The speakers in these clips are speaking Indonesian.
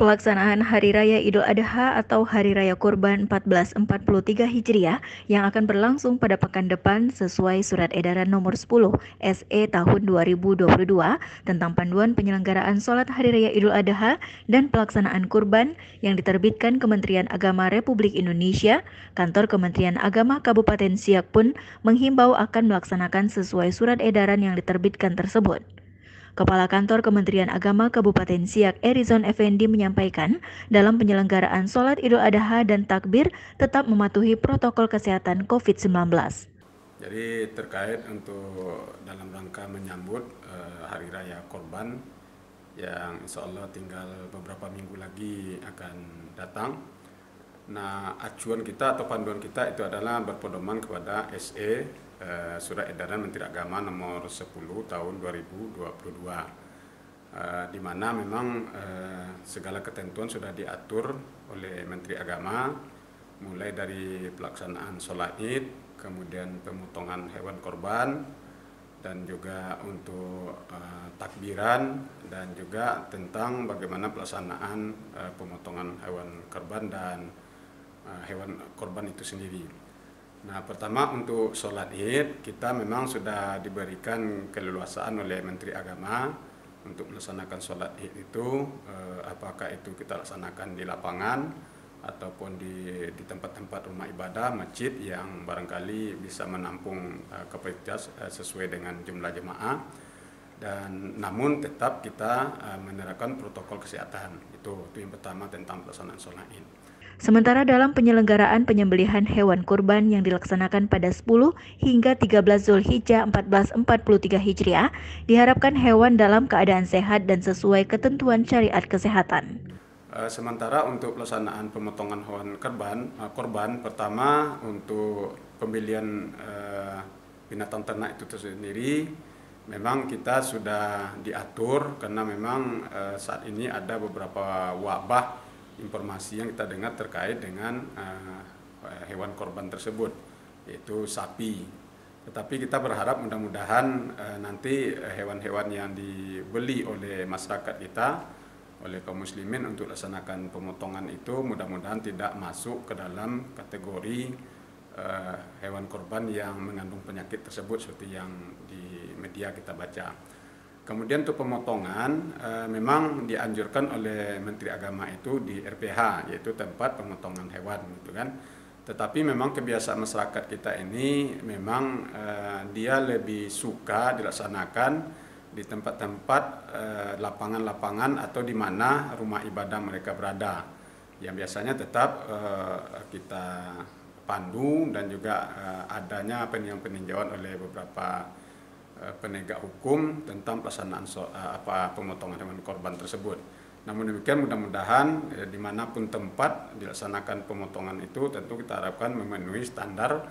Pelaksanaan Hari Raya Idul Adha atau Hari Raya Kurban 1443 Hijriah yang akan berlangsung pada pekan depan sesuai Surat Edaran Nomor 10 SE Tahun 2022 tentang panduan penyelenggaraan sholat Hari Raya Idul Adha dan pelaksanaan kurban yang diterbitkan Kementerian Agama Republik Indonesia. Kantor Kementerian Agama Kabupaten Siak pun menghimbau akan melaksanakan sesuai surat edaran yang diterbitkan tersebut. Kepala Kantor Kementerian Agama Kabupaten Siak Erizon Effendi menyampaikan, dalam penyelenggaraan sholat Idul Adha dan takbir tetap mematuhi protokol kesehatan COVID-19. Jadi terkait untuk dalam rangka menyambut Hari Raya Kurban yang insya Allah tinggal beberapa minggu lagi akan datang. Nah, acuan kita atau panduan kita itu adalah berpedoman kepada SE Surat Edaran Menteri Agama Nomor 10 Tahun 2022, di mana memang segala ketentuan sudah diatur oleh Menteri Agama, mulai dari pelaksanaan sholat Id, kemudian pemotongan hewan korban, dan juga untuk takbiran, dan juga tentang bagaimana pelaksanaan pemotongan hewan korban dan hewan korban itu sendiri. Nah, pertama untuk sholat Id, kita memang sudah diberikan keleluasaan oleh Menteri Agama untuk melaksanakan sholat Id itu, apakah itu kita laksanakan di lapangan ataupun di tempat-tempat rumah ibadah, masjid yang barangkali bisa menampung kapasitas sesuai dengan jumlah jemaah, dan namun tetap kita menerapkan protokol kesehatan. Itu yang pertama tentang pelaksanaan sholat Id. Sementara dalam penyelenggaraan penyembelihan hewan kurban yang dilaksanakan pada 10 hingga 13 Zulhijjah 1443 Hijriah, diharapkan hewan dalam keadaan sehat dan sesuai ketentuan syariat kesehatan. Sementara untuk pelaksanaan pemotongan hewan korban, pertama untuk pembelian binatang ternak itu sendiri, memang kita sudah diatur karena memang saat ini ada beberapa wabah informasi yang kita dengar terkait dengan hewan korban tersebut, yaitu sapi. Tetapi kita berharap mudah-mudahan nanti hewan-hewan yang dibeli oleh masyarakat kita, oleh kaum muslimin untuk laksanakan pemotongan itu, mudah-mudahan tidak masuk ke dalam kategori hewan korban yang mengandung penyakit tersebut seperti yang di media kita baca. Kemudian untuk pemotongan memang dianjurkan oleh Menteri Agama itu di RPH, yaitu tempat pemotongan hewan, gitu kan. Tetapi memang kebiasaan masyarakat kita ini memang dia lebih suka dilaksanakan di tempat-tempat lapangan-lapangan atau di mana rumah ibadah mereka berada, yang biasanya tetap kita pandu, dan juga adanya peninjauan oleh beberapa penegak hukum tentang pelaksanaan pemotongan hewan korban tersebut. Namun demikian, mudah-mudahan dimanapun tempat dilaksanakan pemotongan itu, tentu kita harapkan memenuhi standar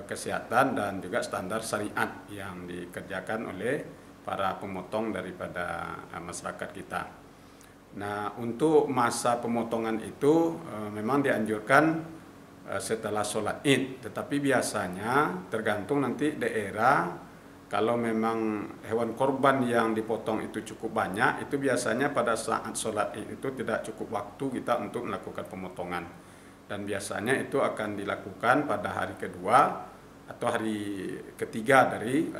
kesehatan dan juga standar syariat yang dikerjakan oleh para pemotong daripada masyarakat kita. Nah, untuk masa pemotongan itu memang dianjurkan setelah sholat Id, tetapi biasanya tergantung nanti daerah. Kalau memang hewan korban yang dipotong itu cukup banyak, itu biasanya pada saat sholat Id itu tidak cukup waktu kita untuk melakukan pemotongan. Dan biasanya itu akan dilakukan pada hari kedua atau hari ketiga dari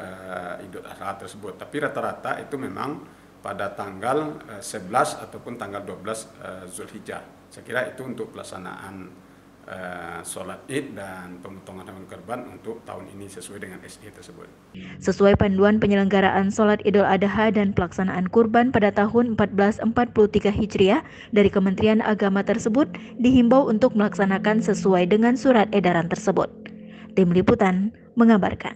Idul Adha tersebut. Tapi rata-rata itu memang pada tanggal 11 ataupun tanggal 12 Zulhijjah. Saya kira itu untuk pelaksanaan sholat Id dan pemotongan hewan kurban untuk tahun ini sesuai dengan SE tersebut. Sesuai panduan penyelenggaraan sholat Idul Adha dan pelaksanaan kurban pada tahun 1443 Hijriah dari Kementerian Agama tersebut dihimbau untuk melaksanakan sesuai dengan surat edaran tersebut. Tim Liputan mengabarkan.